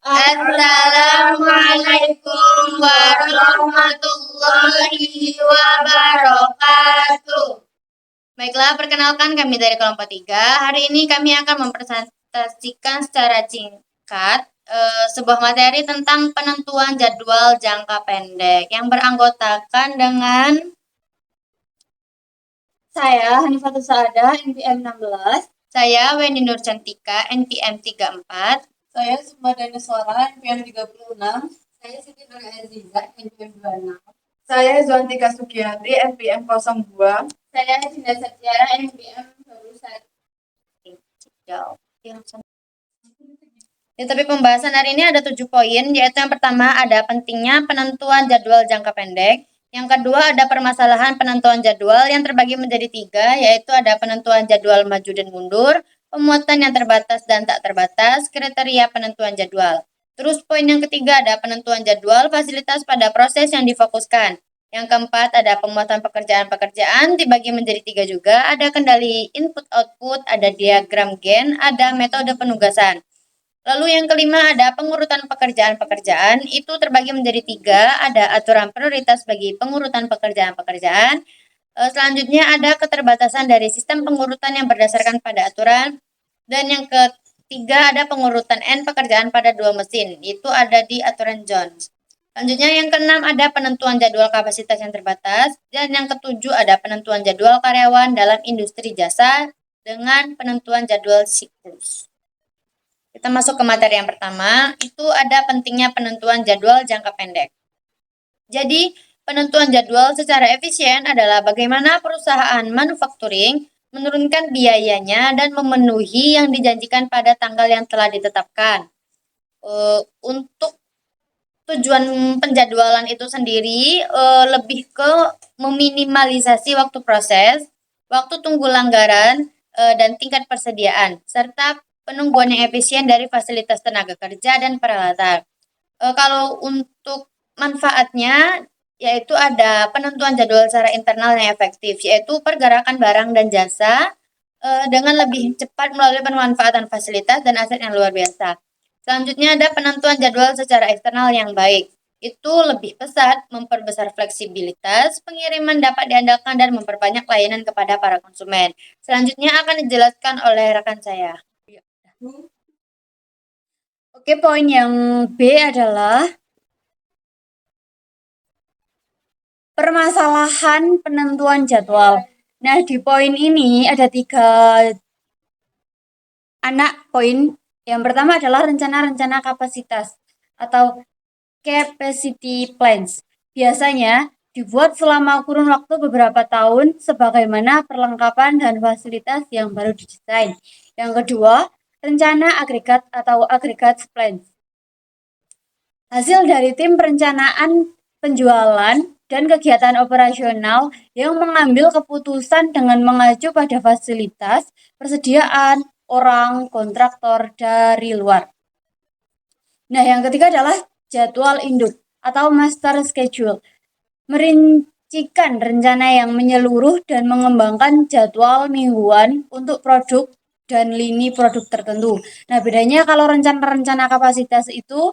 Assalamualaikum warahmatullahi wabarakatuh. Baiklah, perkenalkan kami dari kelompok 3. Hari ini kami akan mempresentasikan secara singkat sebuah materi tentang penentuan jadwal jangka pendek yang beranggotakan dengan saya, Hanifatul Saadah, NPM 16. Saya, Wendy Nur Cantika, NPM 34. Saya Sumadana Suara, NPM 36. Saya Siti Nur Aziza, NPM 26. Saya Zuantika Sukiyati, NPM 02. Saya Cinta Satyara, NPM 21. Ya, tapi pembahasan hari ini ada 7 poin, yaitu yang pertama ada pentingnya penentuan jadwal jangka pendek. Yang kedua ada permasalahan penentuan jadwal yang terbagi menjadi 3, yaitu ada penentuan jadwal maju dan mundur, pemuatan yang terbatas dan tak terbatas, kriteria penentuan jadwal. Terus poin yang ketiga ada penentuan jadwal fasilitas pada proses yang difokuskan. Yang keempat ada pemuatan pekerjaan-pekerjaan dibagi menjadi 3 juga, ada kendali input-output, ada diagram Gantt, ada metode penugasan. Lalu yang kelima ada pengurutan pekerjaan-pekerjaan, itu terbagi menjadi 3, ada aturan prioritas bagi pengurutan pekerjaan-pekerjaan. Selanjutnya ada keterbatasan dari sistem pengurutan yang berdasarkan pada aturan. Dan yang ketiga ada pengurutan N pekerjaan pada 2 mesin, itu ada di aturan Jones. Selanjutnya yang keenam ada penentuan jadwal kapasitas yang terbatas. Dan yang ketujuh ada penentuan jadwal karyawan dalam industri jasa dengan penentuan jadwal siklus. Kita masuk ke materi yang pertama, itu ada pentingnya penentuan jadwal jangka pendek. Jadi, penentuan jadwal secara efisien adalah bagaimana perusahaan manufacturing menurunkan biayanya dan memenuhi yang dijanjikan pada tanggal yang telah ditetapkan. Untuk tujuan penjadwalan itu sendiri lebih ke meminimalisasi waktu proses, waktu tunggu langgaran, dan tingkat persediaan, serta penungguan yang efisien dari fasilitas tenaga kerja dan peralatan. Kalau untuk manfaatnya, yaitu ada penentuan jadwal secara internal yang efektif, yaitu pergerakan barang dan jasa dengan lebih cepat melalui pemanfaatan fasilitas dan aset yang luar biasa. Selanjutnya ada penentuan jadwal secara eksternal yang baik. Itu lebih pesat, memperbesar fleksibilitas, pengiriman dapat diandalkan dan memperbanyak layanan kepada para konsumen. Selanjutnya akan dijelaskan oleh rekan saya. Oke, poin yang B adalah permasalahan penentuan jadwal. Nah, di poin ini ada 3 anak poin. Yang pertama adalah rencana-rencana kapasitas atau capacity plans. Biasanya dibuat selama kurun waktu beberapa tahun sebagaimana perlengkapan dan fasilitas yang baru didesain. Yang kedua, rencana agregat atau aggregate plans. Hasil dari tim perencanaan penjualan dan kegiatan operasional yang mengambil keputusan dengan mengacu pada fasilitas, persediaan, orang, kontraktor dari luar. Nah, yang ketiga adalah jadwal induk atau master schedule. Merincikan rencana yang menyeluruh dan mengembangkan jadwal mingguan untuk produk dan lini produk tertentu. Nah, bedanya kalau rencana-rencana kapasitas itu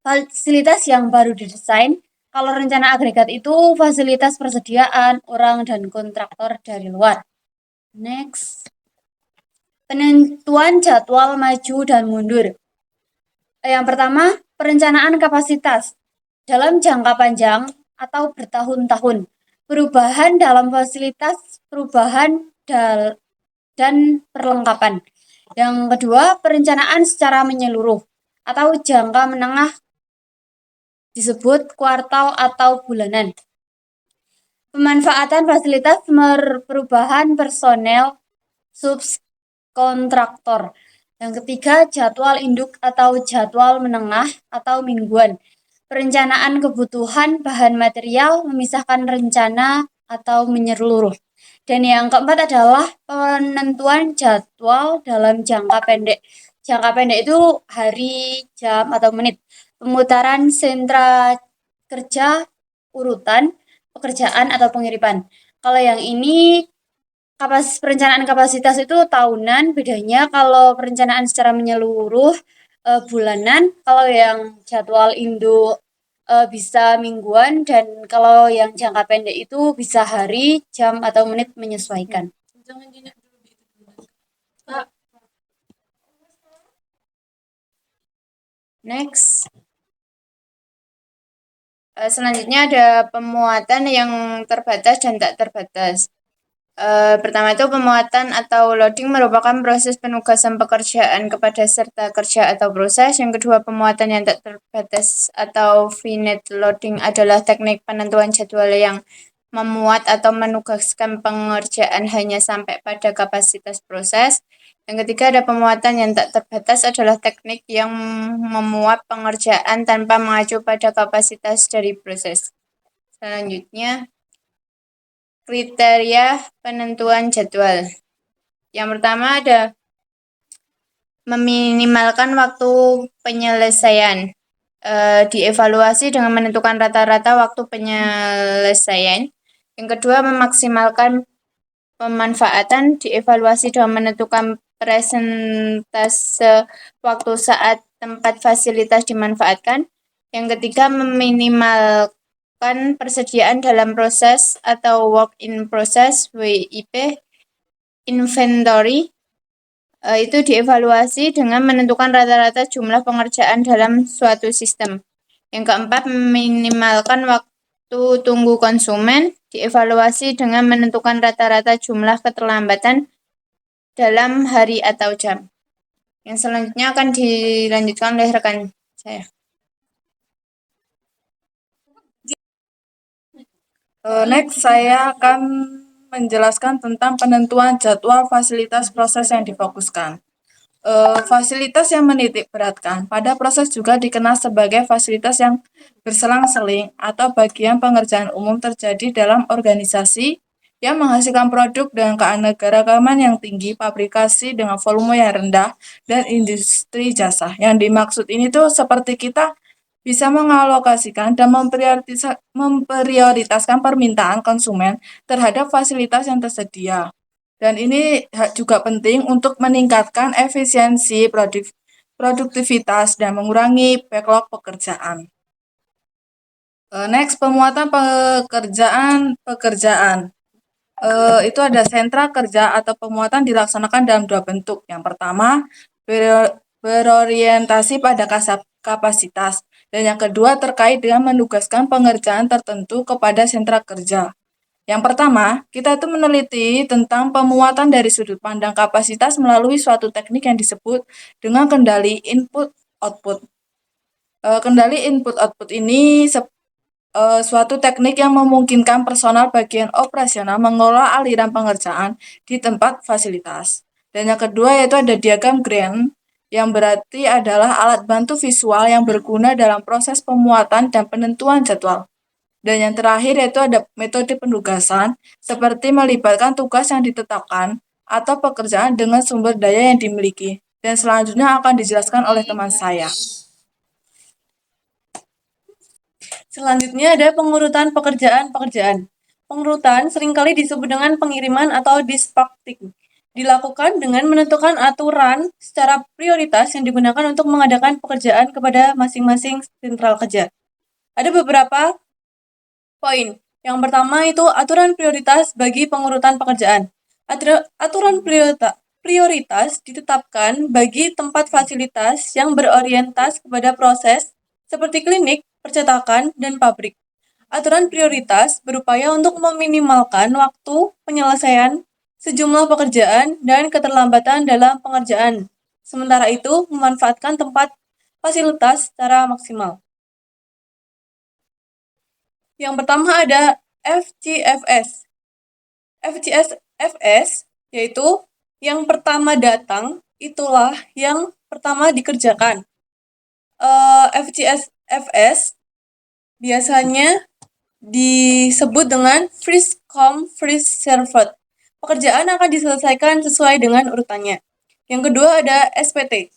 fasilitas yang baru didesain. Kalau rencana agregat itu fasilitas persediaan, orang, dan kontraktor dari luar. Next. Penentuan jadwal maju dan mundur. Yang pertama, perencanaan kapasitas dalam jangka panjang atau bertahun-tahun. Perubahan dalam fasilitas, perubahan dan perlengkapan. Yang kedua, perencanaan secara menyeluruh atau jangka menengah disebut kuartal atau bulanan. Pemanfaatan fasilitas perubahan personel subkontraktor. Yang ketiga, jadwal induk atau jadwal menengah atau mingguan. Perencanaan kebutuhan bahan material, memisahkan rencana atau menyeluruh. Dan yang keempat adalah penentuan jadwal dalam jangka pendek. Jangka pendek itu hari, jam, atau menit. Pemutaran sentra kerja, urutan, pekerjaan, atau pengiriman. Kalau yang ini perencanaan kapasitas itu tahunan, bedanya kalau perencanaan secara menyeluruh bulanan, kalau yang jadwal Indo bisa mingguan, dan kalau yang jangka pendek itu bisa hari, jam, atau menit menyesuaikan. Next. Selanjutnya ada pemuatan yang terbatas dan tak terbatas. Pertama itu pemuatan atau loading merupakan proses penugasan pekerjaan kepada serta kerja atau proses. Yang kedua, pemuatan yang tak terbatas atau finite loading adalah teknik penentuan jadwal yang memuat atau menugaskan pengerjaan hanya sampai pada kapasitas proses. Yang ketiga, ada pemuatan yang tak terbatas adalah teknik yang memuat pengerjaan tanpa mengacu pada kapasitas dari proses. Selanjutnya, kriteria penentuan jadwal. Yang pertama ada meminimalkan waktu penyelesaian. Dievaluasi dengan menentukan rata-rata waktu penyelesaian. Yang kedua, memaksimalkan pemanfaatan. Dievaluasi dengan menentukan presentase waktu saat tempat fasilitas dimanfaatkan. Yang ketiga, meminimalkan persediaan dalam proses atau work in process WIP. Inventory itu dievaluasi dengan menentukan rata-rata jumlah pengerjaan dalam suatu sistem. Yang keempat, meminimalkan waktu tunggu konsumen. Dievaluasi dengan menentukan rata-rata jumlah keterlambatan dalam hari atau jam. Yang selanjutnya akan dilanjutkan oleh rekan saya. Next, saya akan menjelaskan tentang penentuan jadwal fasilitas proses yang difokuskan. Fasilitas yang menitik beratkan pada proses juga dikenal sebagai fasilitas yang berselang-seling atau bagian pengerjaan umum terjadi dalam organisasi yang menghasilkan produk dengan keanekaragaman yang tinggi, pabrikasi dengan volume yang rendah, dan industri jasa. Yang dimaksud ini tuh seperti kita bisa mengalokasikan dan memprioritaskan permintaan konsumen terhadap fasilitas yang tersedia. Dan ini juga penting untuk meningkatkan efisiensi produktivitas dan mengurangi backlog pekerjaan. Next, pemuatan pekerjaan. Itu ada sentra kerja atau pemuatan dilaksanakan dalam dua bentuk. Yang pertama, berorientasi pada kapasitas. Dan yang kedua terkait dengan menugaskan pengerjaan tertentu kepada sentra kerja. Yang pertama, kita itu meneliti tentang pemuatan dari sudut pandang kapasitas melalui suatu teknik yang disebut dengan kendali input-output. Kendali input-output ini suatu teknik yang memungkinkan personal bagian operasional mengelola aliran pengerjaan di tempat fasilitas. Dan yang kedua yaitu ada diagram Green, yang berarti adalah alat bantu visual yang berguna dalam proses pemuatan dan penentuan jadwal. Dan yang terakhir yaitu ada metode penugasan, seperti melibatkan tugas yang ditetapkan atau pekerjaan dengan sumber daya yang dimiliki. Dan selanjutnya akan dijelaskan oleh teman saya. Selanjutnya ada pengurutan pekerjaan-pekerjaan. Pengurutan seringkali disebut dengan pengiriman atau dispatching. Dilakukan dengan menentukan aturan secara prioritas yang digunakan untuk mengadakan pekerjaan kepada masing-masing sentral kerja. Ada beberapa poin. Yang pertama itu aturan prioritas bagi pengurutan pekerjaan. Aturan prioritas ditetapkan bagi tempat fasilitas yang berorientasi kepada proses seperti klinik, percetakan, dan pabrik. Aturan prioritas berupaya untuk meminimalkan waktu penyelesaian sejumlah pekerjaan dan keterlambatan dalam pengerjaan. Sementara itu, memanfaatkan tempat fasilitas secara maksimal. Yang pertama ada FGFS. FGFS yaitu yang pertama datang, itulah yang pertama dikerjakan. FGFS biasanya disebut dengan first come, first served. Pekerjaan akan diselesaikan sesuai dengan urutannya. Yang kedua ada SPT.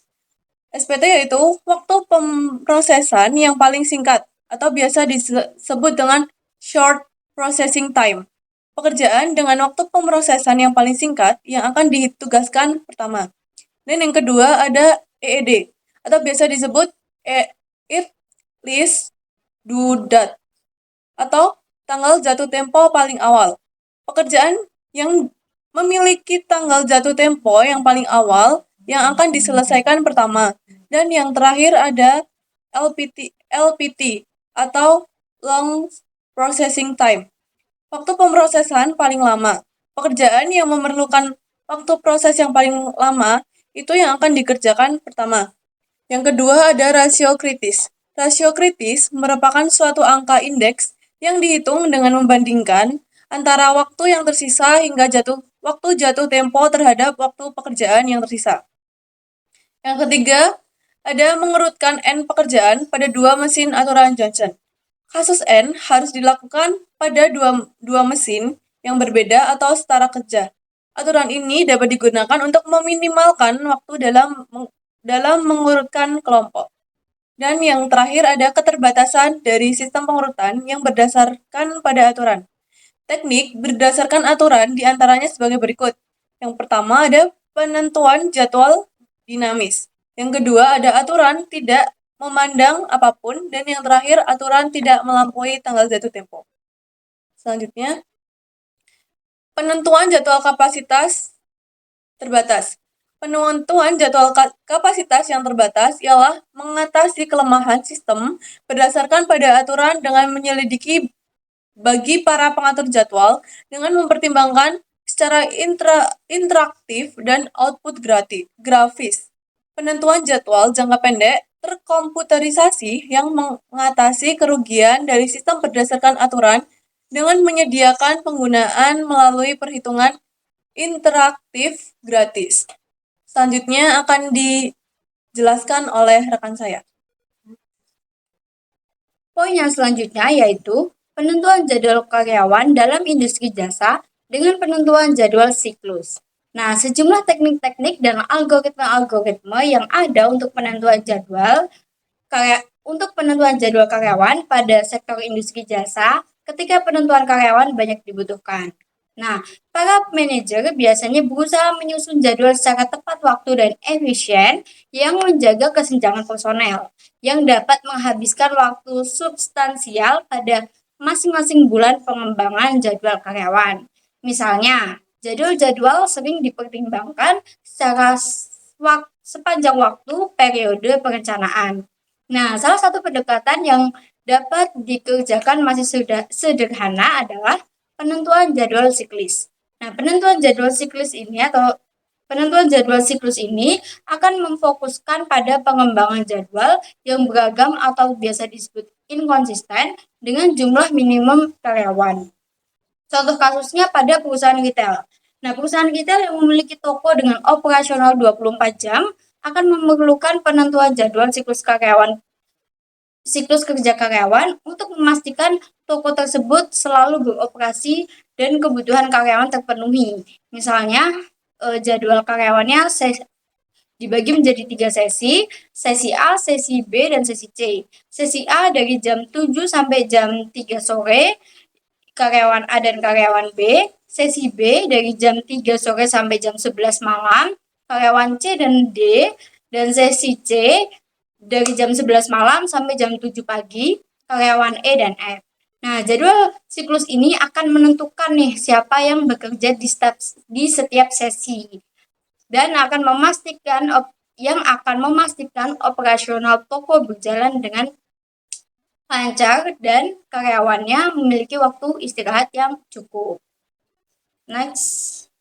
SPT yaitu waktu pemrosesan yang paling singkat atau biasa disebut dengan short processing time. Pekerjaan dengan waktu pemrosesan yang paling singkat yang akan ditugaskan pertama. Dan yang kedua ada EED atau biasa disebut eat, list, do, that, atau tanggal jatuh tempo paling awal. Pekerjaan yang memiliki tanggal jatuh tempo yang paling awal yang akan diselesaikan pertama. Dan yang terakhir ada LPT atau long processing time. Waktu pemrosesan paling lama. Pekerjaan yang memerlukan waktu proses yang paling lama itu yang akan dikerjakan pertama. Yang kedua ada rasio kritis. Rasio kritis merupakan suatu angka indeks yang dihitung dengan membandingkan antara waktu yang tersisa hingga waktu jatuh tempo terhadap waktu pekerjaan yang tersisa. Yang ketiga, ada mengerutkan N pekerjaan pada dua mesin aturan Johnson. Kasus N harus dilakukan pada dua mesin yang berbeda atau setara kerja. Aturan ini dapat digunakan untuk meminimalkan waktu dalam mengurutkan kelompok. Dan yang terakhir ada keterbatasan dari sistem pengurutan yang berdasarkan pada aturan. Teknik berdasarkan aturan diantaranya sebagai berikut. Yang pertama ada penentuan jadwal dinamis. Yang kedua ada aturan tidak memandang apapun. Dan yang terakhir aturan tidak melampaui tanggal jatuh tempo. Selanjutnya, penentuan jadwal kapasitas terbatas. Penentuan jadwal kapasitas yang terbatas ialah mengatasi kelemahan sistem berdasarkan pada aturan dengan menyelidiki bagi para pengatur jadwal dengan mempertimbangkan secara interaktif dan output grafis. Penentuan jadwal jangka pendek terkomputerisasi yang mengatasi kerugian dari sistem berdasarkan aturan dengan menyediakan penggunaan melalui perhitungan interaktif gratis. Selanjutnya akan dijelaskan oleh rekan saya. Poin yang selanjutnya yaitu penentuan jadwal karyawan dalam industri jasa dengan penentuan jadwal siklus. Nah, sejumlah teknik-teknik dan algoritma-algoritma yang ada untuk penentuan jadwal karyawan pada sektor industri jasa ketika penentuan karyawan banyak dibutuhkan. Nah, para manajer biasanya berusaha menyusun jadwal secara tepat waktu dan efisien yang menjaga kesenjangan personel, yang dapat menghabiskan waktu substansial pada masing-masing bulan pengembangan jadwal karyawan. Misalnya, jadwal-jadwal sering dipertimbangkan secara sepanjang waktu periode perencanaan. Nah, salah satu pendekatan yang dapat dikerjakan masih sederhana adalah penentuan jadwal siklis. Nah, penentuan jadwal siklus ini akan memfokuskan pada pengembangan jadwal yang beragam atau biasa disebut inkonsisten dengan jumlah minimum karyawan. Contoh kasusnya pada perusahaan retail. Nah, perusahaan retail yang memiliki toko dengan operasional 24 jam akan memerlukan penentuan jadwal siklus kerja karyawan untuk memastikan toko tersebut selalu beroperasi dan kebutuhan karyawan terpenuhi. Misalnya, jadwal karyawannya dibagi menjadi 3 sesi A, sesi B, dan sesi C. Sesi A dari jam 7 sampai jam 3 sore, karyawan A dan karyawan B. Sesi B dari jam 3 sore sampai jam 11 malam, karyawan C dan D. Dan sesi C dari jam 11 malam sampai jam 7 pagi, karyawan E dan F. Nah, jadwal siklus ini akan menentukan nih siapa yang bekerja di setiap sesi dan akan memastikan operasional toko berjalan dengan lancar dan karyawannya memiliki waktu istirahat yang cukup. Next.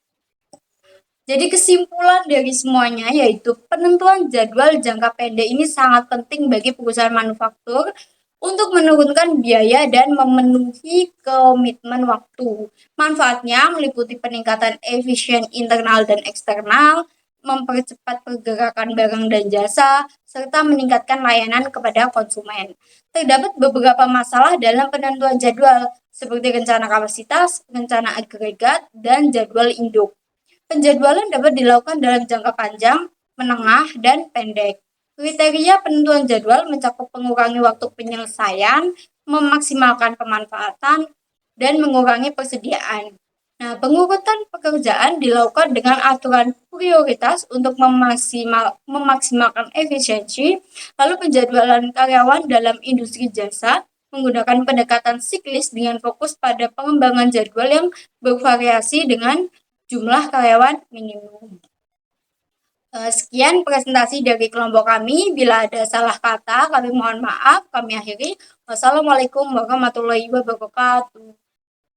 Jadi kesimpulan dari semuanya yaitu penentuan jadwal jangka pendek ini sangat penting bagi perusahaan manufaktur untuk menurunkan biaya dan memenuhi komitmen waktu. Manfaatnya meliputi peningkatan efisien internal dan eksternal, mempercepat pergerakan barang dan jasa, serta meningkatkan layanan kepada konsumen. Terdapat beberapa masalah dalam penentuan jadwal, seperti rencana kapasitas, rencana agregat, dan jadwal induk. Penjadwalan dapat dilakukan dalam jangka panjang, menengah, dan pendek. Kriteria penentuan jadwal mencakup mengurangi waktu penyelesaian, memaksimalkan pemanfaatan, dan mengurangi persediaan. Nah, pengurutan pekerjaan dilakukan dengan aturan prioritas untuk memaksimalkan efisiensi, lalu penjadwalan karyawan dalam industri jasa menggunakan pendekatan siklis dengan fokus pada pengembangan jadwal yang bervariasi dengan jumlah karyawan minimum. Sekian presentasi dari kelompok kami. Bila ada salah kata, kami mohon maaf. Kami akhiri. Wassalamualaikum warahmatullahi wabarakatuh.